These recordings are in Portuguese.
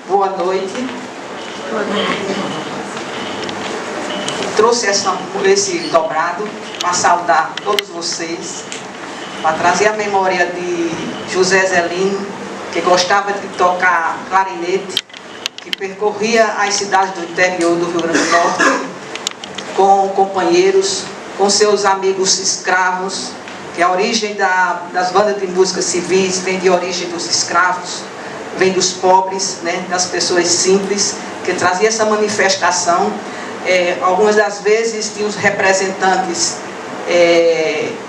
Boa noite. Trouxe esse dobrado para saudar todos vocês, para trazer a memória de José Zelino, que gostava de tocar clarinete, que percorria as cidades do interior do Rio Grande do Norte, com companheiros, com seus amigos escravos, que a origem das bandas de música civis vem de origem dos escravos, vem dos pobres, né, das pessoas simples, que trazia essa manifestação. Algumas das vezes tinha os representantes,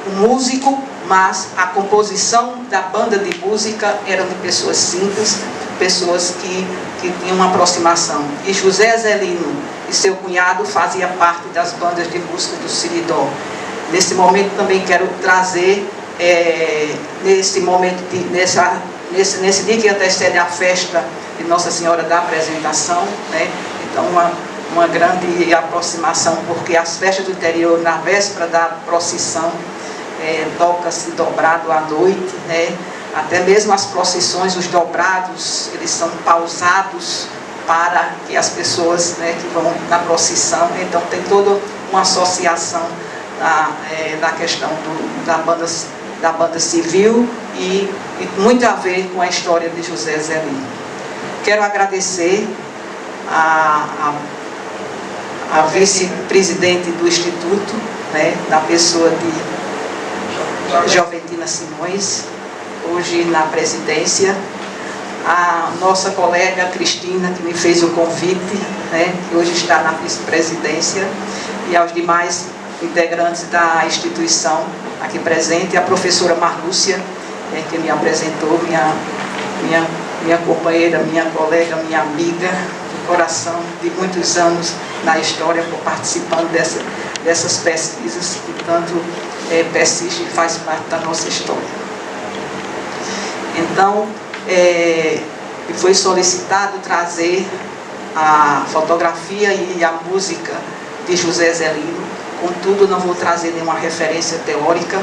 o músico, mas a composição da banda de música eram de pessoas simples, pessoas que tinham uma aproximação. E José Zelino e seu cunhado faziam parte das bandas de música do Siridó. Nesse momento também quero trazer, nesse dia que antecede a festa de Nossa Senhora da Apresentação, né? Então uma grande aproximação, porque as festas do interior, na véspera da procissão, toca-se dobrado à noite, né? Até mesmo as procissões, os dobrados, eles são pausados para que as pessoas, né, que vão na procissão, então tem toda uma associação na questão da banda civil e muito a ver com a história de José Zelino. Quero agradecer a vice-presidente do Instituto, né, na pessoa de Joventina Simões, hoje na presidência, a nossa colega Cristina, que me fez o convite, né, que hoje está na vice-presidência, e aos demais integrantes da instituição aqui presente, a professora Marlúcia, que me apresentou, minha companheira, minha colega, minha amiga de coração, de muitos anos na história, participando dessas pesquisas que tanto persiste e faz parte da nossa história. Então, foi solicitado trazer a fotografia e a música de José Zelino. Contudo, não vou trazer nenhuma referência teórica,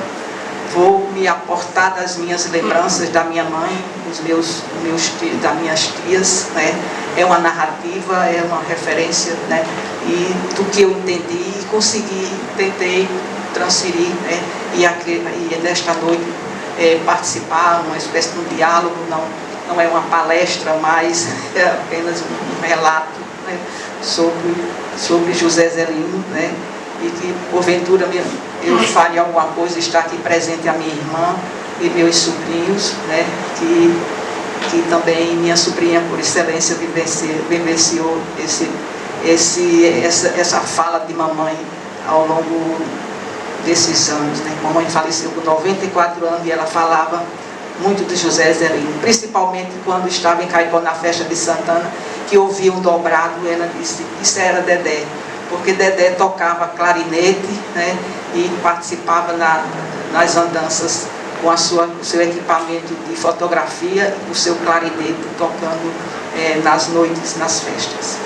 vou me aportar das minhas lembranças da minha mãe, das minhas tias, né? É uma narrativa, é uma referência, né? E do que eu entendi e consegui, tentei transferir, né? E nesta noite participar, uma espécie de um diálogo, não é uma palestra, mas é apenas um relato, né? sobre José Zelino, né? E que porventura eu fale alguma coisa, está aqui presente a minha irmã e meus sobrinhos, né? Que também minha sobrinha por excelência vivenciou essa fala de mamãe ao longo desses anos, né? Mamãe faleceu com 94 anos e ela falava muito de José Zelino, principalmente quando estava em Caicó na festa de Santana, que ouvia um dobrado, ela disse, isso era Dedé, porque Dedé tocava clarinete, né, e participava nas andanças com o seu equipamento de fotografia e o seu clarinete tocando nas noites, nas festas.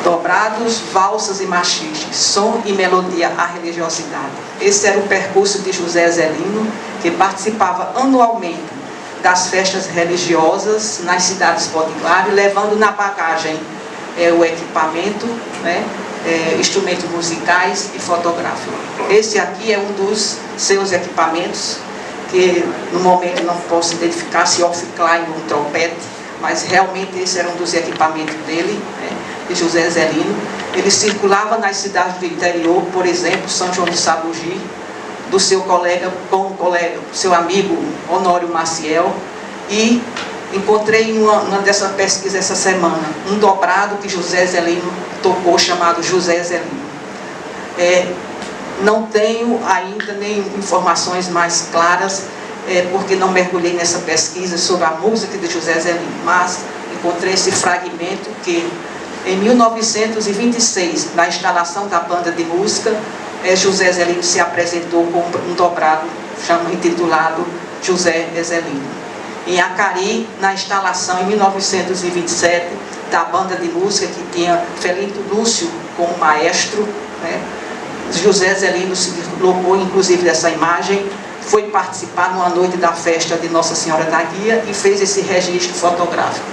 Dobrados, valsas e machixe, som e melodia à religiosidade. Esse era o percurso de José Zelino, que participava anualmente das festas religiosas nas cidades potiguares, levando na bagagem o equipamento, né, instrumentos musicais e fotográficos. Esse aqui é um dos seus equipamentos, que no momento não posso identificar se Off-Klein ou um trompete, mas realmente esse era um dos equipamentos dele, né, de José Zelino. Ele circulava nas cidades do interior, por exemplo, São João de Sabugi, do seu colega, seu amigo Honório Maciel, e encontrei em uma dessa pesquisa essa semana, um dobrado que José Zelino tocou, chamado José Zelino. Não tenho ainda nem informações mais claras, porque não mergulhei nessa pesquisa sobre a música de José Zelino, mas encontrei esse fragmento que, em 1926, na instalação da banda de música, José Zelino se apresentou com um dobrado intitulado José Zelino. Em Acari, na instalação, em 1927, da banda de música que tinha Felito Lúcio como maestro, né? José Zelino se colocou, inclusive, dessa imagem, foi participar numa noite da festa de Nossa Senhora da Guia e fez esse registro fotográfico.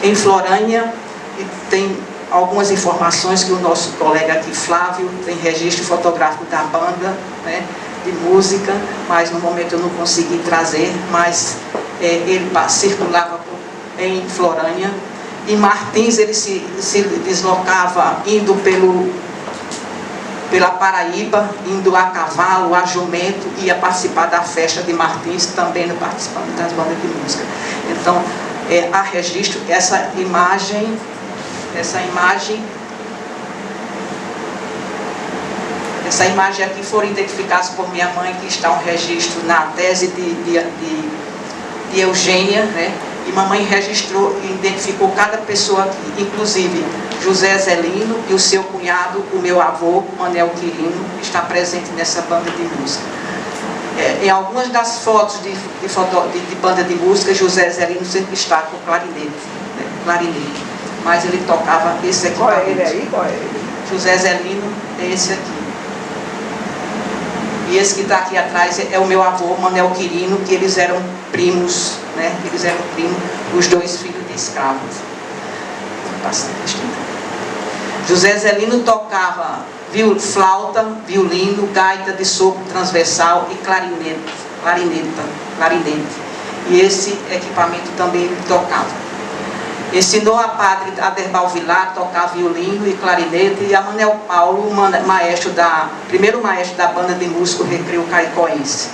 Em Florânia, e tem algumas informações que o nosso colega aqui, Flávio, tem registro fotográfico da banda, né, de música, mas no momento eu não consegui trazer, mas ele circulava em Florânia. Em Martins ele se deslocava indo pela Paraíba, indo a cavalo, a jumento, ia participar da festa de Martins, também participando das bandas de música. Então, há registro, essa imagem aqui foram identificadas por minha mãe, que está um registro na tese de Eugênia, né? E mamãe registrou e identificou cada pessoa aqui, inclusive José Zelino e o seu cunhado, o meu avô, Manel Quirino, que está presente nessa banda de música. Em algumas das fotos de banda de música, José Zelino sempre está com clarinete, né? Clarinete. Mas ele tocava esse aqui. Qual é ele aí? Qual é ele? José Zelino é esse aqui. E esse que está aqui atrás é o meu avô, Manel Quirino, que eles eram primos, né? Eles eram primos, os dois filhos de escravos. José Zelino tocava flauta, violino, gaita de sopro transversal e clarinete. E esse equipamento também ele tocava. Ensinou a padre Aderbal Vilar a tocar violino e clarinete, e a Manel Paulo, primeiro maestro da banda de música Recreio Caicoense.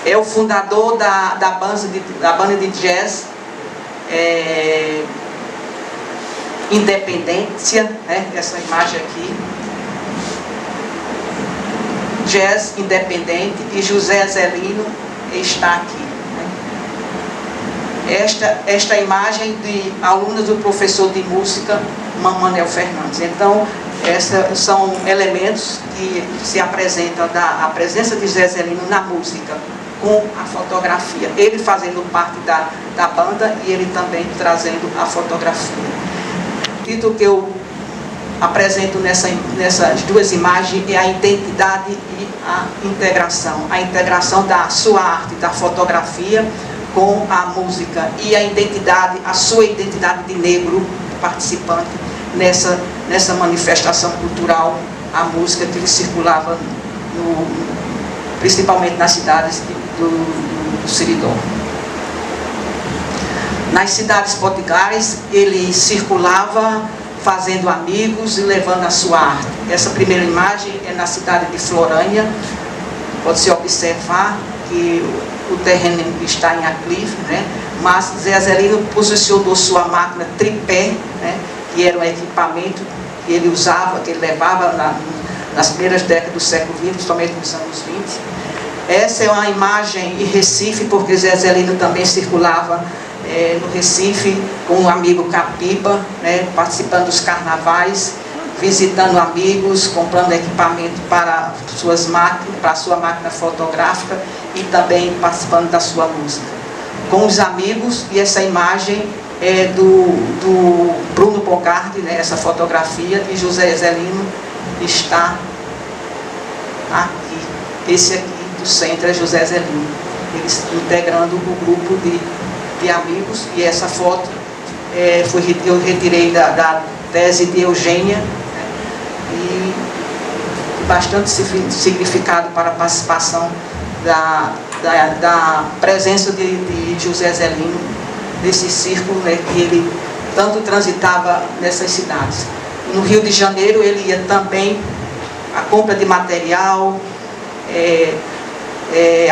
É o fundador da banda de jazz Independência, né? Essa imagem aqui. Jazz Independente, e José Zelino está aqui. Esta imagem de alunos do professor de música, Manel Fernandes. Então, esses são elementos que se apresentam a presença de José Zelino na música, com a fotografia. Ele fazendo parte da banda e ele também trazendo a fotografia. O título que eu apresento nessas duas imagens é a identidade e a integração. A integração da sua arte, da fotografia, com a música, e a sua identidade de negro participante nessa manifestação cultural, a música que ele circulava principalmente nas cidades do Seridó. Nas cidades portugárias ele circulava fazendo amigos e levando a sua arte. Essa primeira imagem é na cidade de Florânia. Pode-se observar que o terreno está em aclive, né? Mas Zé Zelino posicionou sua máquina tripé, né? Que era um equipamento que ele usava, que ele levava nas primeiras décadas do século XX, principalmente nos anos 20. Essa é uma imagem em Recife, porque Zé Zelino também circulava no Recife com um amigo Capiba, né? Participando dos carnavais, visitando amigos, comprando equipamento para suas máquinas, para a sua máquina fotográfica, e também participando da sua música. Com os amigos, e essa imagem é do Bruno Bocardi, né, essa fotografia, e José Zelino está aqui. Esse aqui do centro é José Zelino, eles integrando o grupo de amigos, e essa foto eu retirei da tese de Eugênia, e bastante significado para a participação da presença de José Zelino nesse círculo, né, que ele tanto transitava nessas cidades. No Rio de Janeiro ele ia também a compra de material,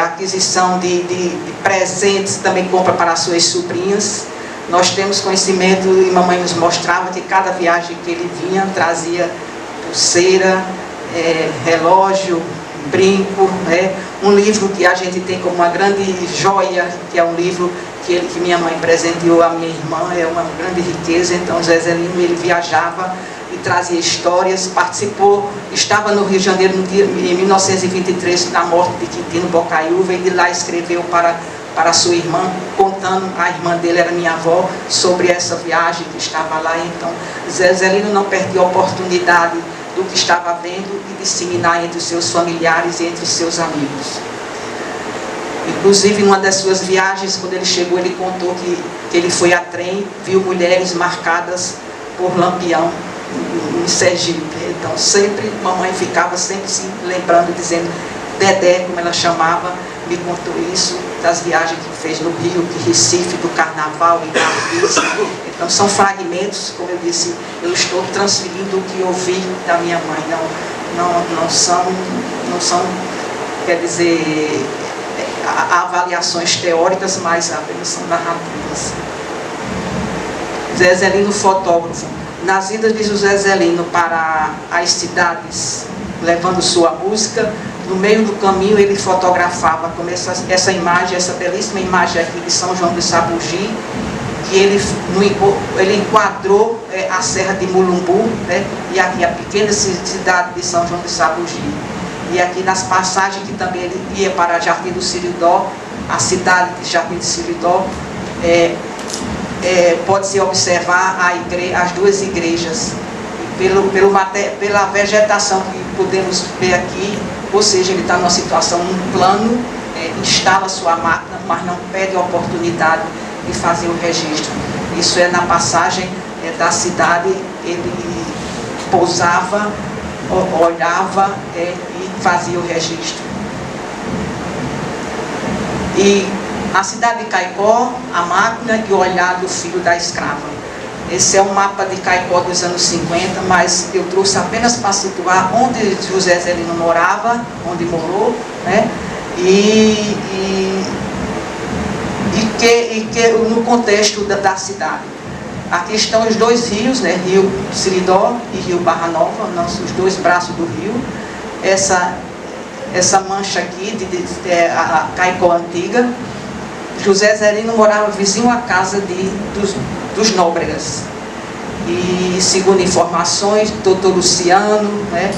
aquisição de presentes, também compra para as suas sobrinhas. Nós temos conhecimento, e mamãe nos mostrava que cada viagem que ele vinha trazia pulseira, relógio, brinco, né? Um livro que a gente tem como uma grande joia, que é um livro que minha mãe presenteou a minha irmã, é uma grande riqueza. Então Zé Zelino, ele viajava e trazia histórias, participou, estava no Rio de Janeiro em 1923, na morte de Quintino Bocaiúva, e de lá escreveu para sua irmã, contando, a irmã dele era minha avó, sobre essa viagem que estava lá. Então Zé Zelino não perdia a oportunidade do que estava vendo e disseminar entre os seus familiares e entre os seus amigos. Inclusive, em uma das suas viagens, quando ele chegou, ele contou que ele foi a trem, viu mulheres marcadas por Lampião em Sergipe. Então, sempre, mamãe ficava sempre se lembrando, dizendo, Dedé, como ela chamava, me contou isso, das viagens que fez no Rio, de Recife, do Carnaval e Carniça. Então, são fragmentos, como eu disse, eu estou transferindo o que ouvi da minha mãe. Não são, quer dizer, avaliações teóricas, mas apenas são narrativas. José Zelino, fotógrafo. Nas idas de José Zelino para as cidades, levando sua música, no meio do caminho ele fotografava, como essa imagem, essa belíssima imagem aqui de São João de Sabugi, que ele enquadrou a Serra de Mulungu, né, e aqui a pequena cidade de São João de Sabugi. E aqui nas passagens que também ele ia para Jardim do Siridó, a cidade de Jardim do Siridó, pode-se observar as duas igrejas. Pela vegetação que podemos ver aqui, ou seja, ele está numa situação, num plano, instala sua máquina, mas não perde a oportunidade de fazer o registro. Isso é na passagem da cidade, ele pousava, olhava e fazia o registro. E a cidade de Caicó, a máquina e o olhar do filho da escrava. Esse é um mapa de Caicó dos anos 50, mas eu trouxe apenas para situar onde José Zelino morava, onde morou, né? E que no contexto da cidade. Aqui estão os dois rios, né? Rio Siridó e Rio Barra Nova, os dois braços do rio. Essa mancha aqui, a Caicó antiga. José Zelino morava vizinho à casa dos Nóbregas. E, segundo informações, doutor Luciano, né,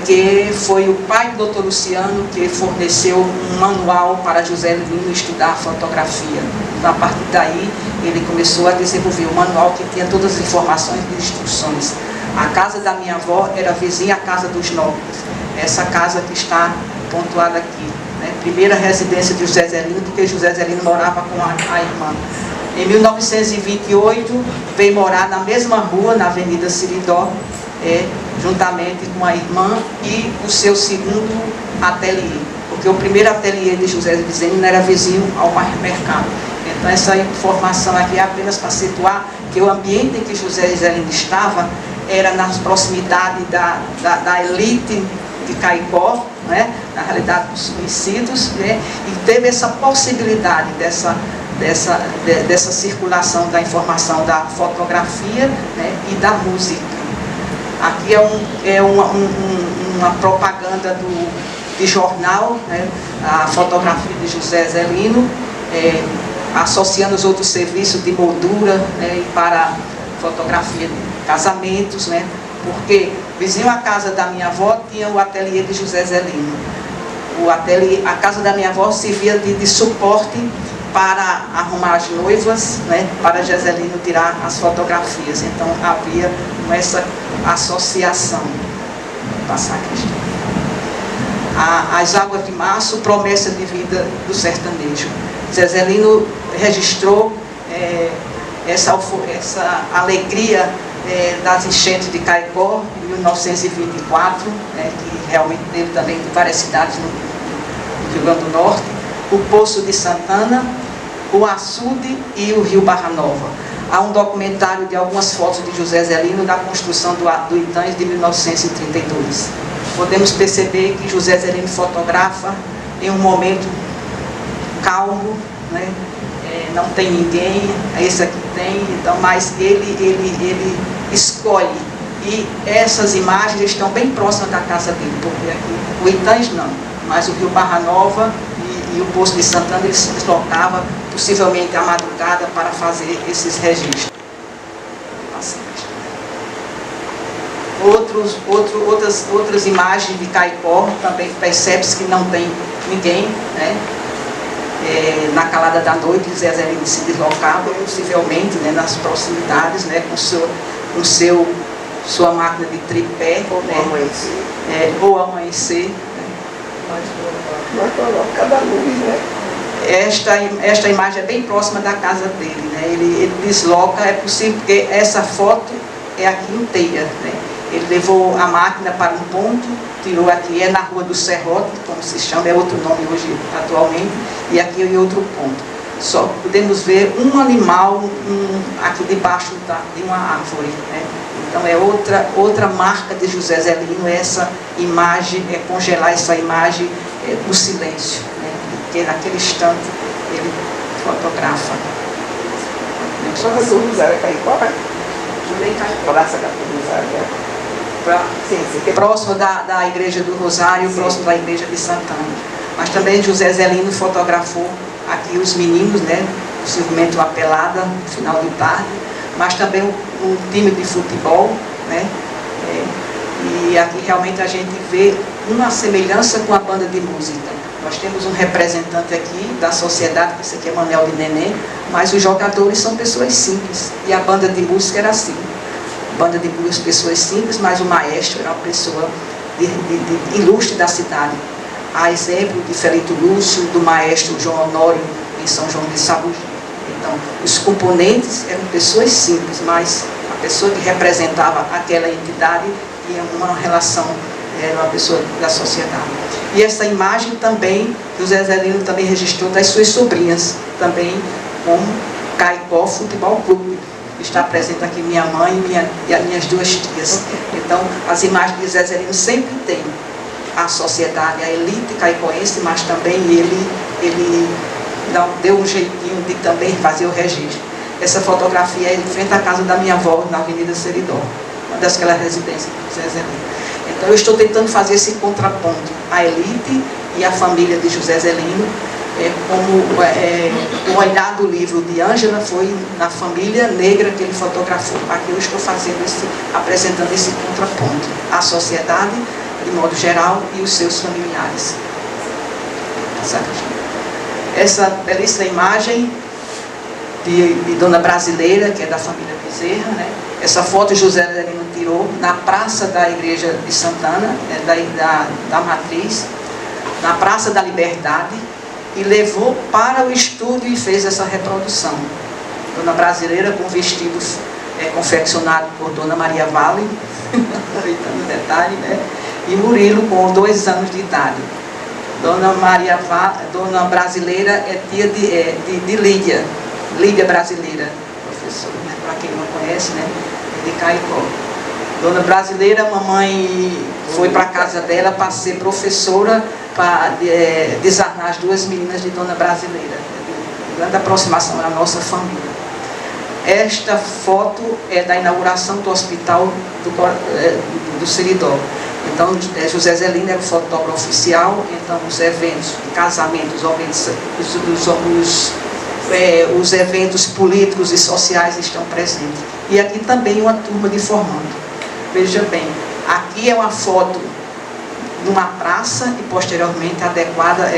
que foi o pai do doutor Luciano que forneceu um manual para José Zelino estudar fotografia. A partir daí, ele começou a desenvolver um manual que tinha todas as informações e instruções. A casa da minha avó era vizinha à casa dos Nóbregas. Essa casa que está pontuada aqui, né? Primeira residência de José Zelino, porque José Zelino morava com a irmã. Em 1928, veio morar na mesma rua, na Avenida Siridó, juntamente com a irmã e o seu segundo ateliê, porque o primeiro ateliê de José Zelino era vizinho ao mercado. Então, essa informação aqui é apenas para situar que o ambiente em que José Zelino estava era nas proximidades da elite de Caicó, né? Na realidade dos conhecidos, né? E teve essa possibilidade dessa circulação da informação da fotografia, né? E da música. Aqui uma propaganda de jornal, né? A fotografia de José Zelino, associando os outros serviços de moldura, né? E para fotografia de casamentos, né? Porque vizinho à casa da minha avó tinha o ateliê de José Zelino. A casa da minha avó servia de suporte para arrumar as noivas, né, para José Zelino tirar as fotografias. Então havia essa associação. Vou passar a questão. As Águas de Março, promessa de vida do sertanejo. José Zelino registrou essa alegria das enchentes de Caicó, em 1924, que realmente teve também em várias cidades no Rio Grande do Norte, o Poço de Santana, o açude e o Rio Barra Nova. Há um documentário de algumas fotos de José Zelino da construção do Itães de 1932. Podemos perceber que José Zelino fotografa em um momento calmo, né? Não tem ninguém, esse aqui tem, então, mas ele escolhe. E essas imagens estão bem próximas da casa dele, porque aqui o Itães não, mas o Rio Barra Nova e o Poço de Santana, ele se deslocava possivelmente à madrugada para fazer esses registros. Outras imagens de Caicó, também percebe-se que não tem ninguém, né? Na calada da noite, José Zelino se deslocava, possivelmente, né, nas proximidades, né, com sua máquina de tripé, Ou né? amanhecer. Ou amanhecer. Mas coloca cada luz, né? Esta imagem é bem próxima da casa dele, né? Ele desloca, é possível, porque essa foto é aqui inteira, né? Ele levou a máquina para um ponto, tirou aqui, é na Rua do Serrote, como se chama, é outro nome hoje atualmente, e aqui em outro ponto. Só podemos ver um animal aqui debaixo de uma árvore, né? Então é outra marca de José Zelino, essa imagem, congelar essa imagem do silêncio, né? Porque naquele instante ele fotografa. Só que o Rosário é Caicó, né? Também Caicó. Praça da Rosário, né? Sim. Próximo da Igreja do Rosário, sim. Próximo da Igreja de Santana. Mas também José Zelino fotografou aqui os meninos, né? Possivelmente uma pelada no final de tarde, mas também um time de futebol, né? E aqui realmente a gente vê uma semelhança com a banda de música. Nós temos um representante aqui da sociedade, que esse aqui é Manel de Neném, mas os jogadores são pessoas simples. E a banda de música era assim. Banda de música, pessoas simples, mas o maestro era uma pessoa ilustre da cidade. Há exemplo de Felito Lúcio, do maestro João Honório, em São João de Sabugi. Então, os componentes eram pessoas simples, mas a pessoa que representava aquela entidade tinha uma relação, era uma pessoa da sociedade. E essa imagem também, José Zelino também registrou das suas sobrinhas, também como Caicó Futebol Clube. Está presente aqui minha mãe e as minhas duas tias. Então, as imagens de José Zelino sempre tem a sociedade, a elite caicoense, mas também ele deu um jeitinho de também fazer o registro. Essa fotografia é em frente à casa da minha avó, na Avenida Seridó, uma daquelas residências de José Zelino. Então eu estou tentando fazer esse contraponto, a elite e a família de José Zelino, como o olhar do livro de Ângela foi na família negra que ele fotografou. Aqui eu estou apresentando esse contraponto, a sociedade, de modo geral, e os seus familiares. Essa belíssima imagem de Dona Brasileira, que é da família Bezerra, né? Essa foto José Zelino tirou na praça da Igreja de Santana, da Matriz, na Praça da Liberdade, e levou para o estúdio e fez essa reprodução. Dona Brasileira com vestido confeccionado por Dona Maria Vale, aproveitando o detalhe, né? E Murilo com 2 anos de idade. Dona Brasileira é tia de Lídia, Lídia Brasileira, professora, né? Para quem não conhece, né? É de Caicó. Dona Brasileira, mamãe foi para a casa dela para ser professora, para desarmar as 2 meninas de Dona Brasileira. Grande aproximação à nossa família. Esta foto é da inauguração do hospital do Seridó. Então, José Zelino era o fotógrafo oficial, então os eventos, casamentos, os eventos políticos e sociais estão presentes. E aqui também uma turma de formando. Veja bem, aqui é uma foto de uma praça e posteriormente adequada,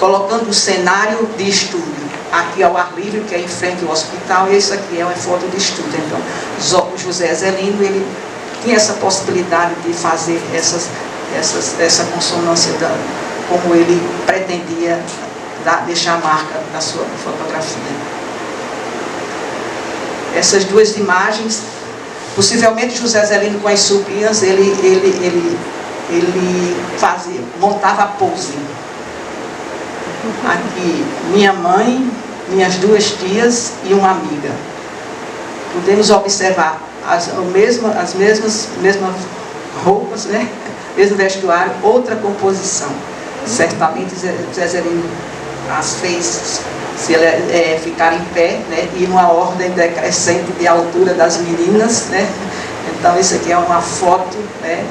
colocando o cenário de estúdio. Aqui ao ar livre, que é em frente ao hospital, e isso aqui é uma foto de estúdio. Então, o José Zelino, ele tinha essa possibilidade de fazer essa consonância, como ele pretendia deixar a marca da sua fotografia. Essas 2 imagens, possivelmente José Zelino com as sobrinhas, ele montava a pose. Aqui, minha mãe, minhas 2 tias e uma amiga. Podemos observar as mesmas roupas, né? Mesmo vestuário, outra composição. Certamente José Zelino as fez ficar em pé, né? E numa ordem decrescente de altura das meninas, né? Então isso aqui é uma foto, né?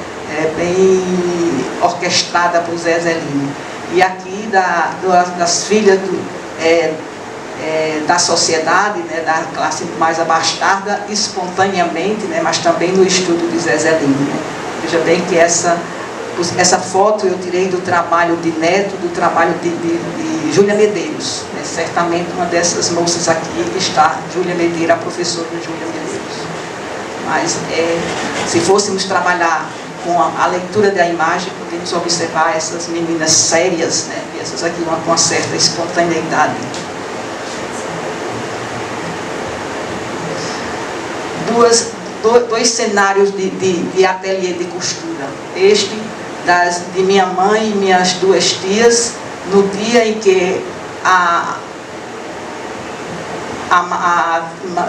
Bem orquestrada por José Zelino. E aqui das filhas da sociedade, né, da classe mais abastada, espontaneamente, né, mas também no estudo de José Zelino. Né? Veja bem que essa Essa foto eu tirei do trabalho de Neto, do trabalho de Júlia Medeiros. Certamente uma dessas moças aqui está Júlia Medeiros, a professora Júlia Medeiros. Mas se fôssemos trabalhar com a leitura da imagem, podemos observar essas meninas sérias, né? E essas aqui com uma certa espontaneidade. Dois cenários de ateliê de costura. Este de minha mãe e minhas duas tias, no dia em que a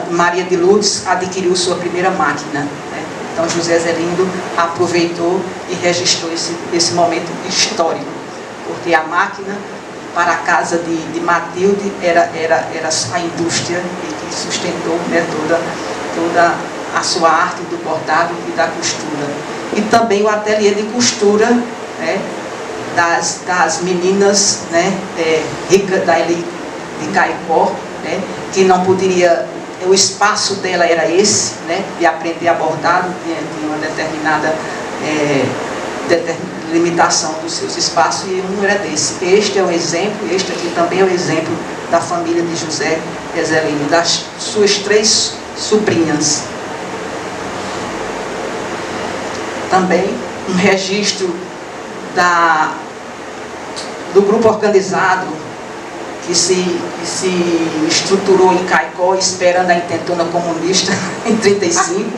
Maria de Lourdes adquiriu sua primeira máquina, né? Então José Zelindo aproveitou e registrou esse momento histórico, porque a máquina para a casa de Matilde era a indústria que sustentou, né, toda a sua arte do bordado e da costura. E também o ateliê de costura, né, das meninas, né, ricas de Caicó, né, que não poderia, o espaço dela era esse, né, de aprender a bordar, tinha uma determinada limitação dos seus espaços, e um era desse. Este é o exemplo, este aqui também é o exemplo da família de José Zelindo, das suas 3 sobrinhas. Também um registro do grupo organizado que se estruturou em Caicó, esperando a intentona comunista em 1935.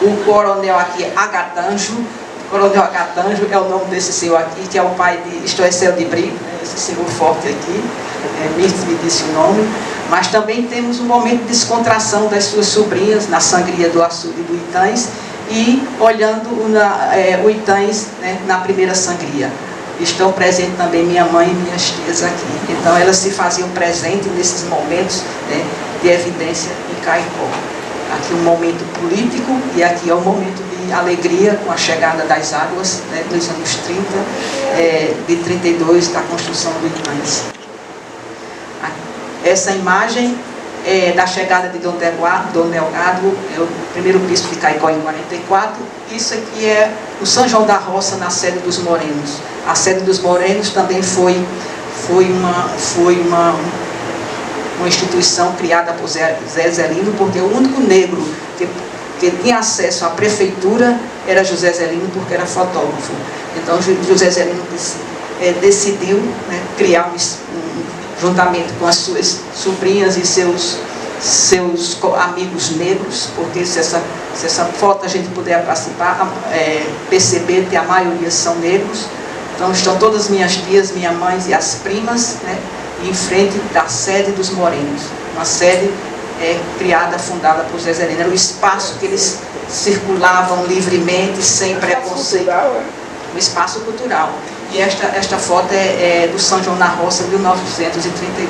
O coronel aqui, Agatanjo. O coronel Agatanjo é o nome desse senhor aqui, que é o pai de Estoecel de Brito, né, esse senhor forte aqui, me disse o nome. Mas também temos um momento de descontração das suas sobrinhas na sangria do açude do Itães, e olhando o Itães, né, na primeira sangria. Estão presentes também minha mãe e minhas tias aqui. Então elas se faziam presentes nesses momentos, né, de evidência em Caicó. Aqui um momento político e aqui é um momento de alegria com a chegada das águas, né, dos anos 30, de 32, da construção do Itães. Essa imagem da chegada de Dom Delgado, é o primeiro bispo de Caicó em 44. Isso aqui é o São João da Roça, na sede dos Morenos. A sede dos Morenos também foi uma instituição criada por Zé Zelindo, porque o único negro que tinha acesso à prefeitura era José Zelindo, porque era fotógrafo. Então José Zelindo decidiu, né, criar juntamente com as suas sobrinhas e seus amigos negros, porque se essa foto a gente puder perceber que a maioria são negros. Então estão todas minhas tias, minha mãe e as primas, né, em frente da sede dos Morenos. Uma sede criada, fundada por Zé Zelindo. Era o espaço que eles circulavam livremente, sem preconceito. Um espaço cultural. E esta foto é do São João da Roça, 1938.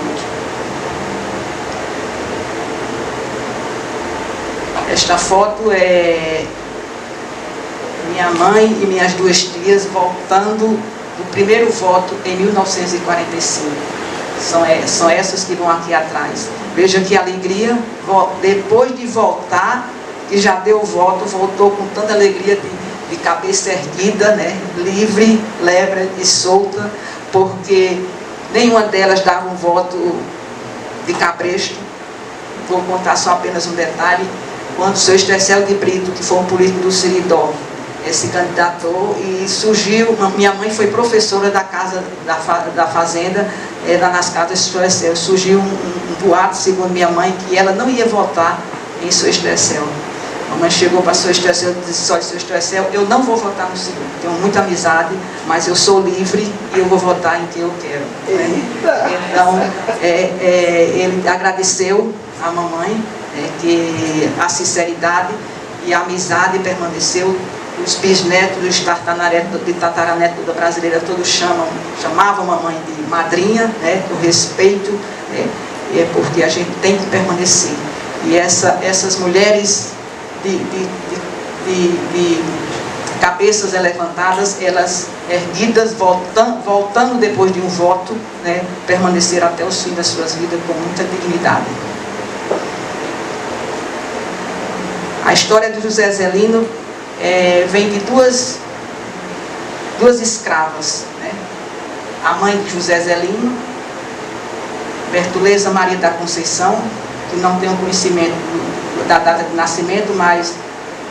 Esta foto é minha mãe e minhas duas tias voltando do primeiro voto em 1945. São essas que vão aqui atrás. Veja que alegria, depois de voltar, que já deu o voto, voltou com tanta alegria de cabeça erguida, né, livre, leve e solta, porque nenhuma delas dava um voto de cabresto. Vou contar só apenas um detalhe. Quando o seu Estoecel de Brito, que foi um político do Seridó, se candidatou e surgiu, minha mãe foi professora da casa da fazenda, lá nas casas de Estoecel. Surgiu um boato, segundo minha mãe, que ela não ia votar em seu Estoecel. A mãe chegou para seu Estoecel e disse: olha, seu Estoecel, eu não vou votar no senhor, tenho muita amizade, mas eu sou livre e eu vou votar em quem eu quero. Então, ele agradeceu à mamãe, que a sinceridade e a amizade permaneceu. Os bisnetos, os tataranetos da brasileira, todos chamavam a mamãe de madrinha, né, do respeito, né, é porque a gente tem que permanecer. E essas mulheres de cabeças levantadas, elas erguidas, voltando depois de um voto, né, permaneceram até o fim das suas vidas com muita dignidade. A história de José Zelino vem de duas escravas, né? A mãe de José Zelino, Bertoleza Maria da Conceição, que não tenho conhecimento da data de nascimento, mas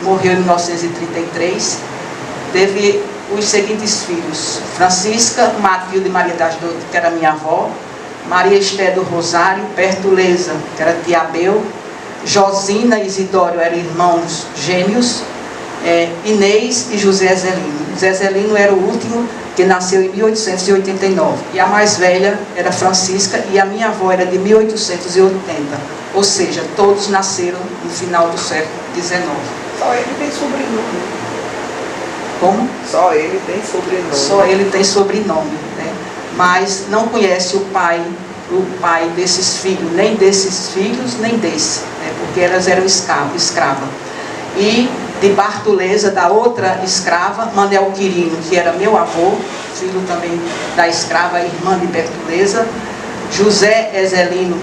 morreu em 1933. Teve os seguintes filhos: Francisca Matilde Maria das Dores, que era minha avó, Maria Esté do Rosário, Bertoleza, que era tia Abel, Josina e Isidório eram irmãos gêmeos, Inês e José Zelino. José Zelino era o último, que nasceu em 1889. E a mais velha era Francisca, e a minha avó era de 1880. Ou seja, todos nasceram no final do século XIX. Só ele tem sobrenome. Como? Só ele tem sobrenome. Só ele tem sobrenome, né? Mas não conhece o pai desses filhos, nem desses filhos, nem desse, né? Porque elas eram escravas. E de Bartoleza, da outra escrava, Manel Quirino, que era meu avô, filho também da escrava, irmã de Bertoleza, José Ezelino,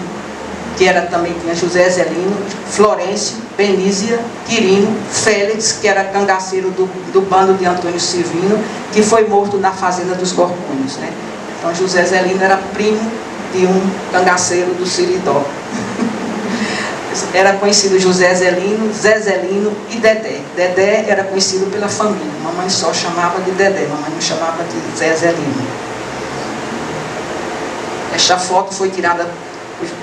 que era também, tinha José Ezelino, Florencio, Benízia, Quirino, Félix, que era cangaceiro do bando de Antônio Silvino, que foi morto na fazenda dos Gorgônios, né? Então José Zelino era primo de um cangaceiro do Siridó. Era conhecido José Zelino, Zé Zelino e Dedé. Dedé era conhecido pela família. Mamãe só chamava de Dedé, mamãe não chamava de Zé Zelino. Esta foto foi tirada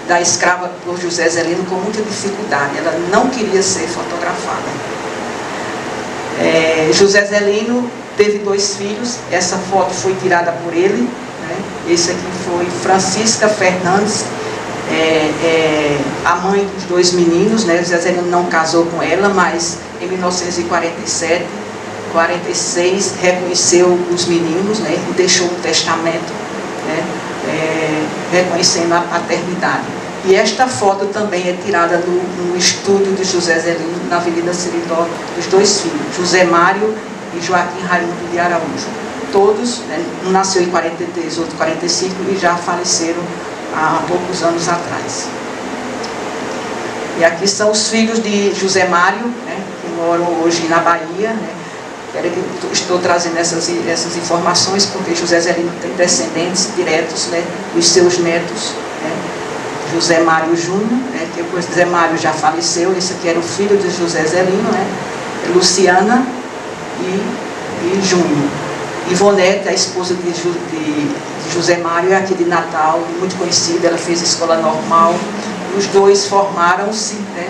da escrava por José Zelino com muita dificuldade. Ela não queria ser fotografada. José Zelino teve 2 filhos. Essa foto foi tirada por ele, né? Esse aqui foi Francisca Fernandes, a mãe dos 2 meninos, né? José Zelino não casou com ela, mas em 1947, 46, reconheceu os meninos, né? E deixou um testamento, né? Reconhecendo a paternidade. E esta foto também é tirada no estúdio de José Zelino, na Avenida Siridó, dos 2 filhos, José Mário e Joaquim Raimundo de Araújo. Todos, né? Um nasceu em 43, outro em 45 e já faleceram há poucos anos atrás. E aqui são os filhos de José Mário, né? Que moram hoje na Bahia, né? Estou trazendo essas informações porque José Zelino tem descendentes diretos, né, dos seus netos, né? José Mário Júnior, né, que depois José Mário já faleceu. Esse aqui era o filho de José Zelino, né? Luciana e Júnior. Ivonete, a esposa de José Mário, é aqui de Natal, muito conhecida, ela fez escola normal. Os 2 formaram-se, né?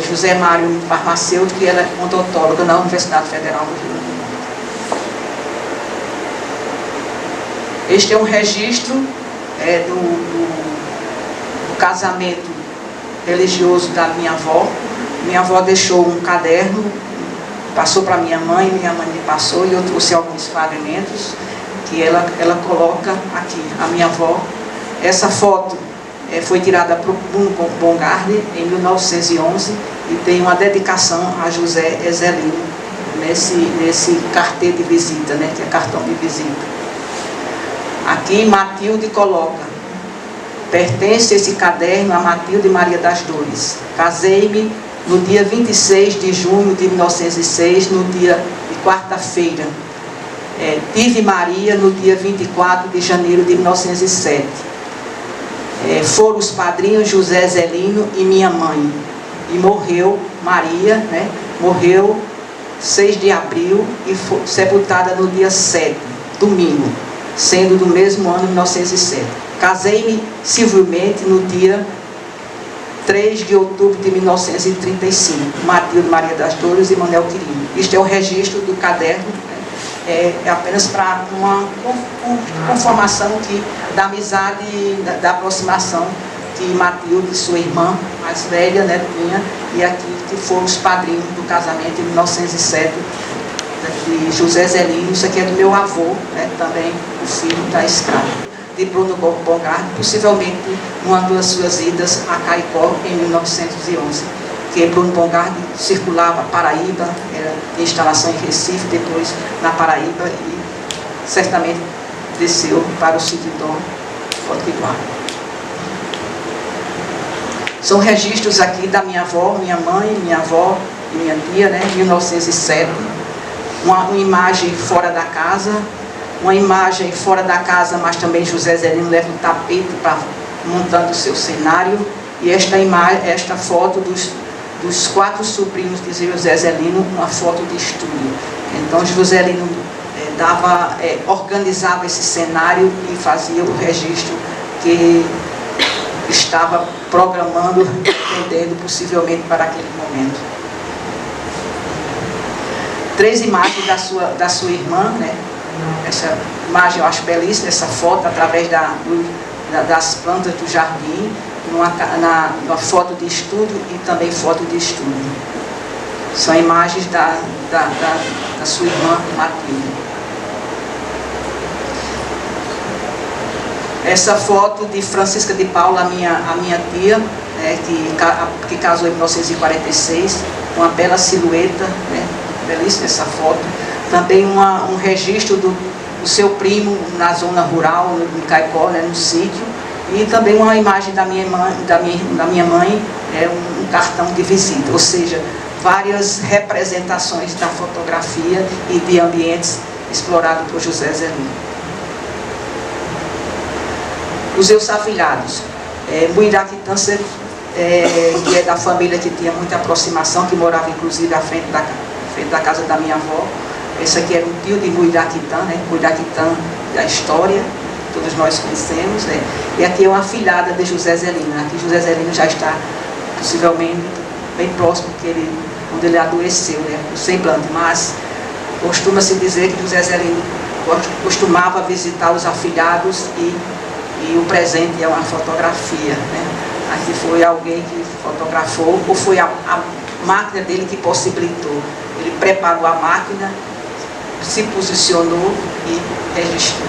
José Mário farmacêutico e ela é odontóloga na Universidade Federal do Rio Grande do Norte. Este é um registro do casamento religioso da minha avó. Minha avó deixou um caderno, passou para minha mãe me passou, e eu trouxe alguns fragmentos que ela coloca aqui, a minha avó. Essa foto foi tirada por Bruno Bongardi em 1911 e tem uma dedicação a José Ezelino nesse cartê de visita, né, que é cartão de visita. Aqui Matilde coloca: pertence esse caderno a Matilde Maria das Dores. Casei-me no dia 26 de junho de 1906, no dia de quarta-feira. Tive Maria no dia 24 de janeiro de 1907. Foram os padrinhos José Zelino e minha mãe. E morreu Maria, né? Morreu 6 de abril e foi sepultada no dia 7, domingo, sendo do mesmo ano, 1907. Casei-me civilmente no dia 3 de outubro de 1935. Matilde Maria das Dores e Manel Quirino. Este é o registro do caderno, né? É apenas para uma conformação da amizade, da aproximação que Matilde, sua irmã mais velha, né, tinha, e aqui que foram os padrinhos do casamento em 1907 de José Zelino. Isso aqui é do meu avô, né, também o filho da escrava, de Bruno Bongardi, possivelmente numa das suas idas a Caicó em 1911. Que Bruno Bongardi circulava Paraíba, era de instalação em Recife, depois na Paraíba, e certamente desceu para o Siridó, Potiguar. São registros aqui da minha avó, minha mãe, minha avó e minha tia, né, 1907. uma imagem fora da casa, uma imagem fora da casa, mas também José Zelino leva um tapete para montando o seu cenário, e esta foto dos 4 sobrinhos de José Zelino, uma foto de estúdio. Então José Zelino organizava esse cenário e fazia o registro que estava programando, entendendo possivelmente para aquele momento. 3 imagens da sua irmã, né? Essa imagem eu acho belíssima, essa foto através das plantas do jardim, numa foto de estúdio e também foto de estúdio. São imagens da sua irmã Matilde. Essa foto de Francisca de Paula, a minha tia, né, que casou em 1946, uma bela silhueta, né, belíssima essa foto. Também um registro do seu primo na zona rural, em Caicó, né, no sítio. E também uma imagem da minha mãe, um cartão de visita, ou seja, várias representações da fotografia e de ambientes explorados por José Zelino. Os seus afilhados, Muiraquitã, que é da família que tinha muita aproximação, que morava inclusive à frente da casa da minha avó. Esse aqui era um tio de Muiraquitã, né? Muiraquitã da história, todos nós conhecemos, né? E aqui é uma afilhada de José Zelino. Aqui José Zelino já está possivelmente bem próximo onde ele adoeceu, né? O semblante, mas costuma-se dizer que José Zelino costumava visitar os afilhados e o presente é uma fotografia, né? Aqui foi alguém que fotografou, ou foi a máquina dele que possibilitou. Ele preparou a máquina, se posicionou e registrou.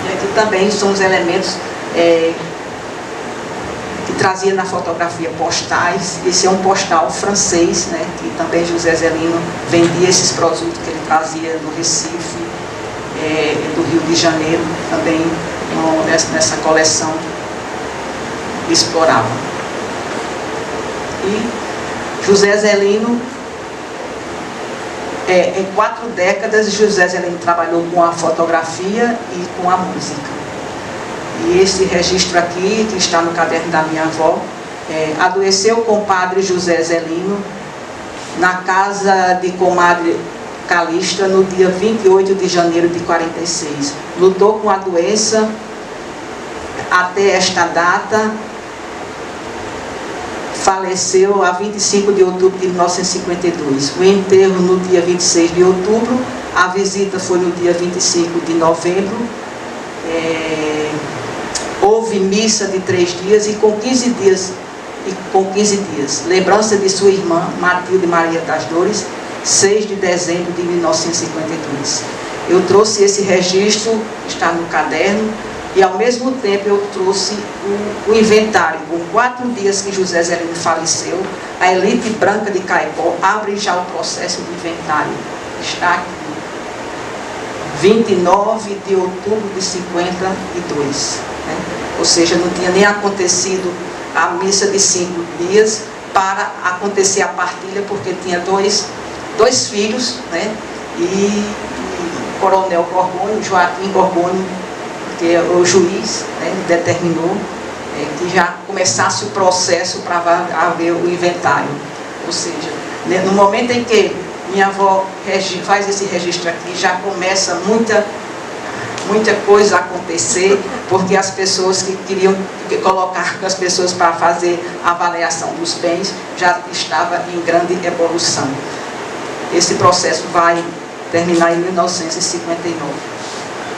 E aqui também são os elementos que trazia na fotografia postais. Esse é um postal francês, né? Que também José Zelino vendia esses produtos que ele trazia do Recife, do Rio de Janeiro, também nessa coleção que explorava. E José Zelino, em 4 décadas, José Zelino trabalhou com a fotografia e com a música. E esse registro aqui, que está no caderno da minha avó, adoeceu o compadre José Zelino na casa de comadre Calista no dia 28 de janeiro de 46. Lutou com a doença até esta data, faleceu a 25 de outubro de 1952. O enterro no dia 26 de outubro, a visita foi no dia 25 de novembro. Houve missa de 3 dias e com 15 dias. Lembrança de sua irmã, Matilde Maria das Dores, 6 de dezembro de 1952. Eu trouxe esse registro, está no caderno, e ao mesmo tempo eu trouxe o inventário. Com 4 dias que José Zelino faleceu, a elite branca de Caicó abre já o processo de inventário. Está aqui. 29 de outubro de 52. Né? Ou seja, não tinha nem acontecido a missa de 5 dias para acontecer a partilha, porque tinha dois filhos, né? E o coronel Gorgônio, Joaquim Gorgônio, que é o juiz, né, determinou que já começasse o processo para haver o inventário. Ou seja, no momento em que minha avó faz esse registro aqui, já começa muita coisa a acontecer, porque as pessoas que queriam colocar as pessoas para fazer a avaliação dos bens já estava em grande evolução. Esse processo vai terminar em 1959,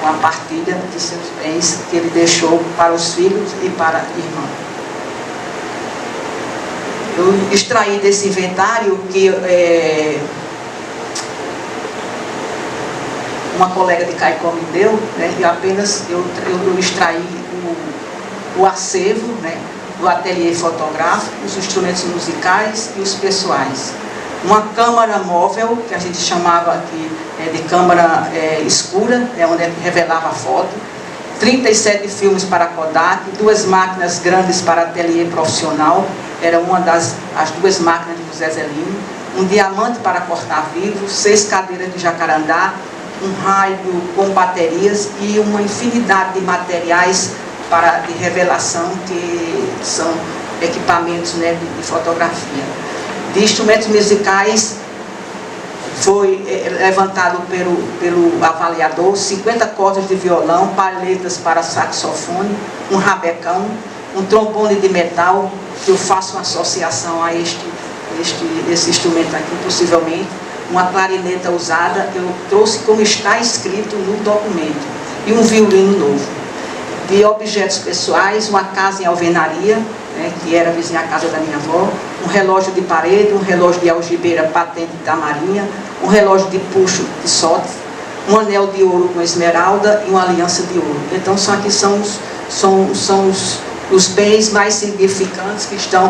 com a partilha de seus bens que ele deixou para os filhos e para a irmã. Eu extraí desse inventário que uma colega de Caicó me deu, né, e apenas eu extraí o acervo, né, do ateliê fotográfico, os instrumentos musicais e os pessoais. Uma câmara móvel, que a gente chamava aqui de câmara escura, onde revelava a foto, 37 filmes para Kodak, 2 máquinas grandes para ateliê profissional, era as 2 máquinas de José Zelino, um diamante para cortar vidro, 6 cadeiras de jacarandá, um rádio com baterias e uma infinidade de materiais de revelação, que são equipamentos, né, de fotografia. De instrumentos musicais, foi levantado pelo avaliador 50 cordas de violão, palhetas para saxofone, um rabecão, um trombone de metal, que eu faço uma associação a esse instrumento aqui, possivelmente, uma clarineta usada, eu trouxe como está escrito no documento, e um violino novo. De objetos pessoais, uma casa em alvenaria, né, que era a vizinha casa da minha avó, um relógio de parede, um relógio de algibeira patente da Marinha, um relógio de puxo de sorte, um anel de ouro com esmeralda e uma aliança de ouro. Então, aqui são os bens mais significantes que estão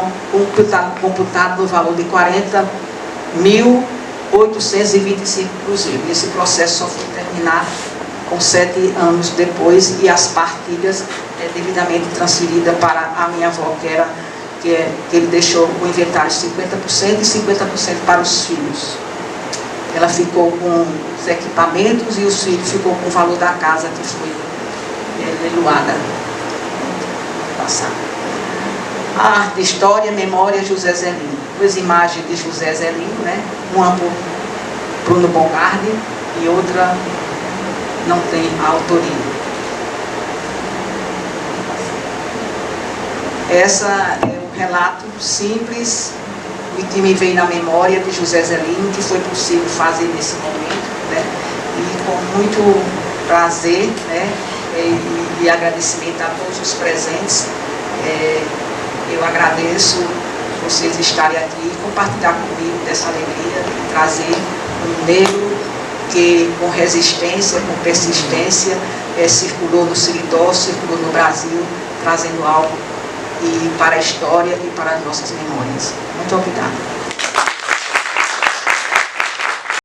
computados no valor de 40.825 cruzeiros. Esse processo só foi terminado com 7 anos depois, e as partilhas devidamente transferidas para a minha avó, que ele deixou o inventário 50% e 50% para os filhos. Ela ficou com os equipamentos e os filhos ficou com o valor da casa que foi leiloada. A arte, história, memória, José Zelino. 2 imagens de José Zelino, né? Uma por Bruno Bongardi e outra não tem a autoria. Essa é um relato simples e que me veio na memória de José Zelino, que foi possível fazer nesse momento, né? E com muito prazer, né? E agradecimento a todos os presentes. Eu agradeço vocês estarem aqui e compartilhar comigo dessa alegria de trazer um negro que, com resistência, com persistência, circulou no Seridó, circulou no Brasil, trazendo algo para a história e para as nossas memórias. Muito obrigada.